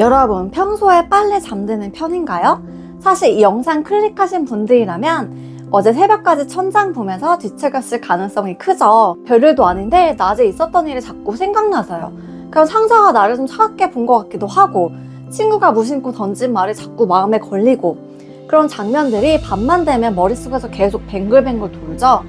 여러분, 평소에 빨리 잠드는 편인가요? 사실 이 영상 클릭하신 분들이라면 어제 새벽까지 천장 보면서 뒤척였을 가능성이 크죠. 별일도 아닌데 낮에 있었던 일이 자꾸 생각나서요. 그럼 상사가 나를 좀 차갑게 본 것 같기도 하고, 친구가 무심코 던진 말이 자꾸 마음에 걸리고, 그런 장면들이 밤만 되면 머릿속에서 계속 뱅글뱅글 돌죠.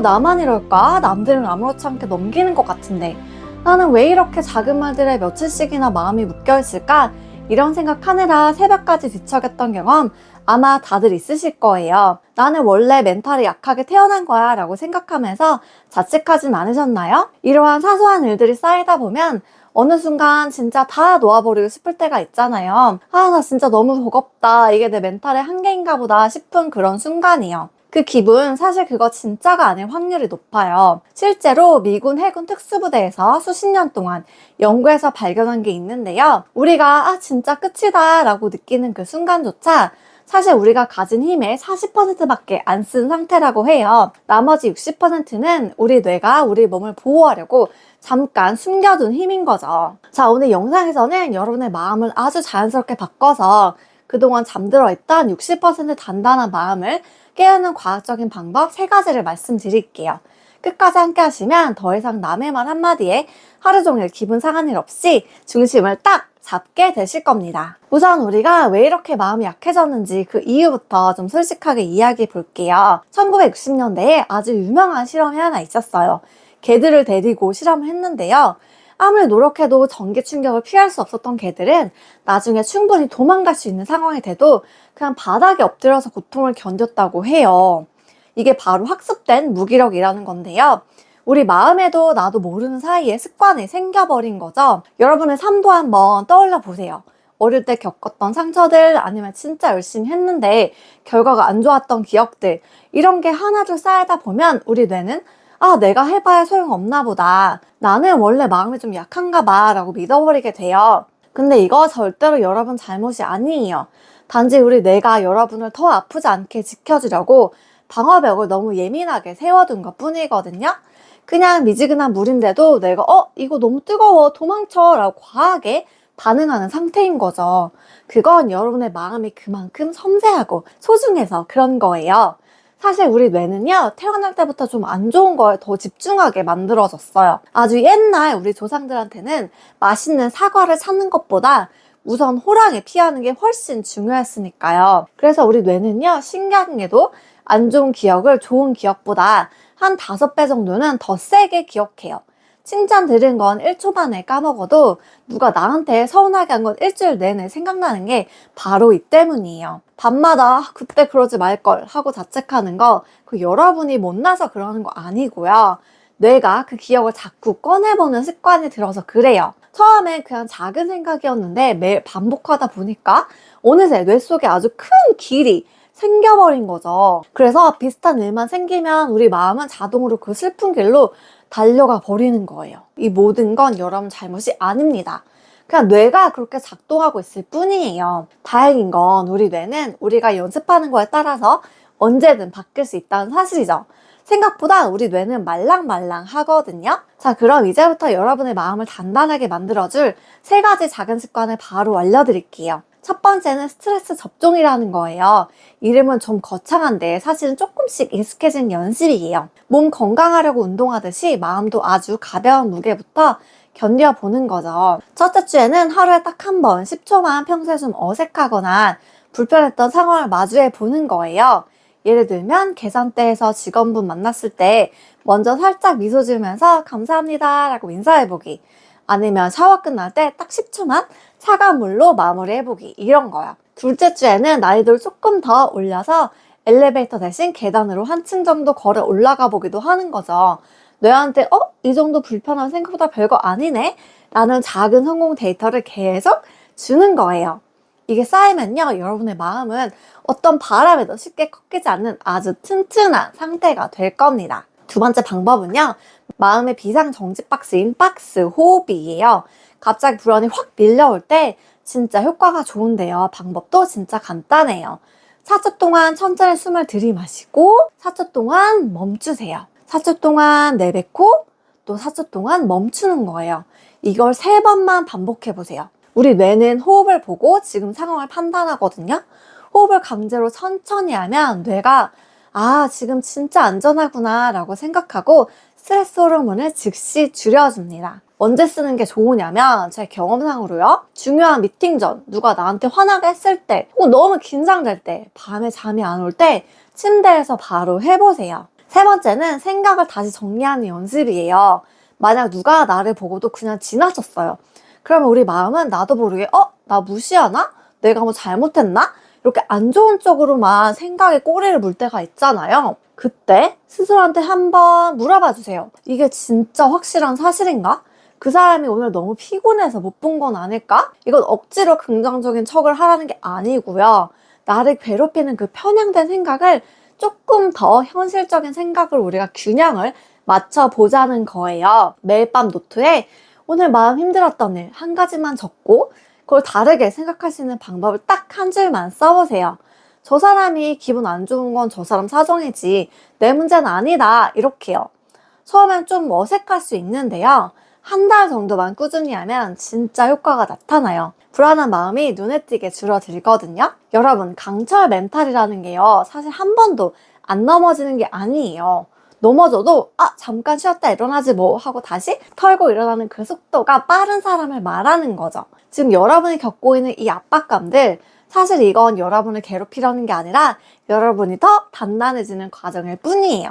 나만 이럴까? 남들은 아무렇지 않게 넘기는 것 같은데 나는 왜 이렇게 작은 말들에 며칠씩이나 마음이 묶여있을까? 이런 생각하느라 새벽까지 뒤척였던 경험 아마 다들 있으실 거예요. 나는 원래 멘탈이 약하게 태어난 거야 라고 생각하면서 자책하진 않으셨나요? 이러한 사소한 일들이 쌓이다 보면 어느 순간 진짜 다 놓아버리고 싶을 때가 있잖아요. 나 진짜 너무 버겁다. 이게 내 멘탈의 한계인가 보다 싶은 그런 순간이요. 그 기분, 사실 그거 진짜가 아닐 확률이 높아요. 실제로 미군 해군 특수부대에서 수십 년 동안 연구해서 발견한 게 있는데요. 우리가 진짜 끝이다 라고 느끼는 그 순간조차 사실 우리가 가진 힘의 40%밖에 안 쓴 상태라고 해요. 나머지 60%는 우리 뇌가 우리 몸을 보호하려고 잠깐 숨겨둔 힘인 거죠. 자, 오늘 영상에서는 여러분의 마음을 아주 자연스럽게 바꿔서 그동안 잠들어 있던 60% 단단한 마음을 깨우는 과학적인 방법 3가지를 말씀드릴게요. 끝까지 함께 하시면 더 이상 남의 말 한마디에 하루 종일 기분 상한 일 없이 중심을 딱 잡게 되실 겁니다. 우선 우리가 왜 이렇게 마음이 약해졌는지 그 이유부터 좀 솔직하게 이야기해 볼게요. 1960년대에 아주 유명한 실험이 하나 있었어요. 개들을 데리고 실험을 했는데요. 아무리 노력해도 전기 충격을 피할 수 없었던 개들은 나중에 충분히 도망갈 수 있는 상황이 돼도 그냥 바닥에 엎드려서 고통을 견뎠다고 해요. 이게 바로 학습된 무기력이라는 건데요. 우리 마음에도 나도 모르는 사이에 습관이 생겨버린 거죠. 여러분의 삶도 한번 떠올려 보세요. 어릴 때 겪었던 상처들, 아니면 진짜 열심히 했는데 결과가 안 좋았던 기억들, 이런 게 하나둘 쌓이다 보면 우리 뇌는 내가 해봐야 소용없나 보다. 나는 원래 마음이 좀 약한가 봐 라고 믿어버리게 돼요. 근데 이거 절대로 여러분 잘못이 아니에요. 단지 우리 뇌가 여러분을 더 아프지 않게 지켜주려고 방어벽을 너무 예민하게 세워둔 것 뿐이거든요. 그냥 미지근한 물인데도 내가 이거 너무 뜨거워 도망쳐 라고 과하게 반응하는 상태인 거죠. 그건 여러분의 마음이 그만큼 섬세하고 소중해서 그런 거예요. 사실 우리 뇌는요, 태어날 때부터 좀 안 좋은 거에 더 집중하게 만들어졌어요. 아주 옛날 우리 조상들한테는 맛있는 사과를 찾는 것보다 우선 호랑이 피하는 게 훨씬 중요했으니까요. 그래서 우리 뇌는요, 신기하게도 안 좋은 기억을 좋은 기억보다 한 5배 정도는 더 세게 기억해요. 칭찬 들은 건 1초 만에 까먹어도 누가 나한테 서운하게 한 건 일주일 내내 생각나는 게 바로 이 때문이에요. 밤마다 그때 그러지 말걸 하고 자책하는 거 그 여러분이 못나서 그러는 거 아니고요. 뇌가 그 기억을 자꾸 꺼내보는 습관이 들어서 그래요. 처음엔 그냥 작은 생각이었는데 매일 반복하다 보니까 어느새 뇌 속에 아주 큰 길이 생겨버린 거죠. 그래서 비슷한 일만 생기면 우리 마음은 자동으로 그 슬픈 길로 달려가 버리는 거예요. 이 모든 건 여러분 잘못이 아닙니다. 그냥 뇌가 그렇게 작동하고 있을 뿐이에요. 다행인 건 우리 뇌는 우리가 연습하는 거에 따라서 언제든 바뀔 수 있다는 사실이죠. 생각보다 우리 뇌는 말랑말랑 하거든요. 자, 그럼 이제부터 여러분의 마음을 단단하게 만들어줄 3가지 작은 습관을 바로 알려드릴게요. 첫 번째는 스트레스 접종이라는 거예요. 이름은 좀 거창한데 사실은 조금씩 익숙해진 연습이에요. 몸 건강하려고 운동하듯이 마음도 아주 가벼운 무게부터 견뎌보는 거죠. 첫째 주에는 하루에 딱 한 번 10초만 평소에 좀 어색하거나 불편했던 상황을 마주해 보는 거예요. 예를 들면 계산대에서 직원분 만났을 때 먼저 살짝 미소 지으면서 감사합니다 라고 인사해보기, 아니면 샤워 끝날 때 딱 10초만 차가운 물로 마무리해보기, 이런 거요. 둘째 주에는 난이도를 조금 더 올려서 엘리베이터 대신 계단으로 한층 정도 걸어 올라가 보기도 하는 거죠. 뇌한테 이 정도 불편하면 생각보다 별거 아니네 라는 작은 성공 데이터를 계속 주는 거예요. 이게 쌓이면요, 여러분의 마음은 어떤 바람에도 쉽게 꺾이지 않는 아주 튼튼한 상태가 될 겁니다. 두 번째 방법은요, 마음의 비상정지 박스인 박스 호흡이에요. 갑자기 불안이 확 밀려올 때 진짜 효과가 좋은데요. 방법도 진짜 간단해요. 4초 동안 천천히 숨을 들이마시고 4초 동안 멈추세요. 4초 동안 내뱉고 또 4초 동안 멈추는 거예요. 이걸 3번만 반복해 보세요. 우리 뇌는 호흡을 보고 지금 상황을 판단하거든요. 호흡을 강제로 천천히 하면 뇌가 아, 지금 진짜 안전하구나 라고 생각하고 스트레스 호르몬을 즉시 줄여줍니다. 언제 쓰는 게 좋으냐면 제 경험상으로요. 중요한 미팅 전 누가 나한테 화나게 했을 때 혹은 너무 긴장될 때 밤에 잠이 안 올 때 침대에서 바로 해보세요. 세 번째는 생각을 다시 정리하는 연습이에요. 만약 누가 나를 보고도 그냥 지나쳤어요. 그러면 우리 마음은 나도 모르게 나 무시하나? 내가 뭐 잘못했나? 이렇게 안 좋은 쪽으로만 생각에 꼬리를 물 때가 있잖아요. 그때 스스로한테 한번 물어봐 주세요. 이게 진짜 확실한 사실인가? 그 사람이 오늘 너무 피곤해서 못 본 건 아닐까? 이건 억지로 긍정적인 척을 하라는 게 아니고요. 나를 괴롭히는 그 편향된 생각을 조금 더 현실적인 생각으로 우리가 균형을 맞춰보자는 거예요. 매일 밤 노트에 오늘 마음 힘들었던 일 한 가지만 적고 그걸 다르게 생각할 수 있는 방법을 딱 한 줄만 써보세요. 저 사람이 기분 안 좋은 건 저 사람 사정이지 내 문제는 아니다 이렇게요. 처음엔 좀 어색할 수 있는데요. 한 달 정도만 꾸준히 하면 진짜 효과가 나타나요. 불안한 마음이 눈에 띄게 줄어들거든요. 여러분, 강철 멘탈이라는 게요. 사실 한 번도 안 넘어지는 게 아니에요. 넘어져도 잠깐 쉬었다 일어나지 뭐 하고 다시 털고 일어나는 그 속도가 빠른 사람을 말하는 거죠. 지금 여러분이 겪고 있는 이 압박감들 사실 이건 여러분을 괴롭히려는 게 아니라 여러분이 더 단단해지는 과정일 뿐이에요.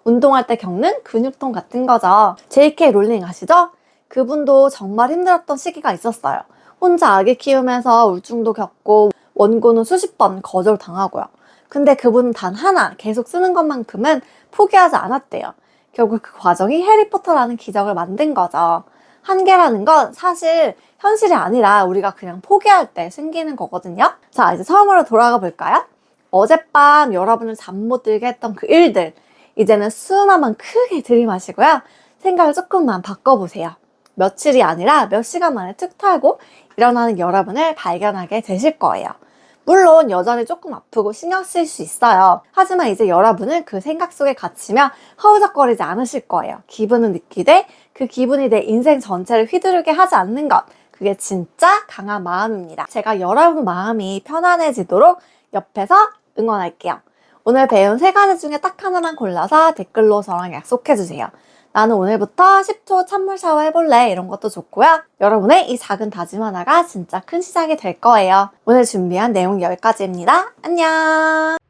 운동할 때 겪는 근육통 같은 거죠. JK 롤링 아시죠? 그분도 정말 힘들었던 시기가 있었어요. 혼자 아기 키우면서 우울증도 겪고 원고는 수십 번 거절당하고요. 근데 그분은 단 하나 계속 쓰는 것만큼은 포기하지 않았대요. 결국 그 과정이 해리포터라는 기적을 만든 거죠. 한계라는 건 사실 현실이 아니라 우리가 그냥 포기할 때 생기는 거거든요. 자, 이제 처음으로 돌아가 볼까요? 어젯밤 여러분을 잠 못 들게 했던 그 일들 이제는 숨 한번 크게 들이마시고요. 생각을 조금만 바꿔보세요. 며칠이 아니라 몇 시간 만에 툭 털고 일어나는 여러분을 발견하게 되실 거예요. 물론 여전히 조금 아프고 신경 쓰일 수 있어요. 하지만 이제 여러분은 그 생각 속에 갇히며 허우적거리지 않으실 거예요. 기분은 느끼되 그 기분이 내 인생 전체를 휘두르게 하지 않는 것. 그게 진짜 강한 마음입니다. 제가 여러분 마음이 편안해지도록 옆에서 응원할게요. 오늘 배운 3가지 중에 딱 하나만 골라서 댓글로 저랑 약속해주세요. 나는 오늘부터 10초 찬물 샤워 해볼래 이런 것도 좋고요. 여러분의 이 작은 다짐 하나가 진짜 큰 시작이 될 거예요. 오늘 준비한 내용 여기까지입니다. 안녕.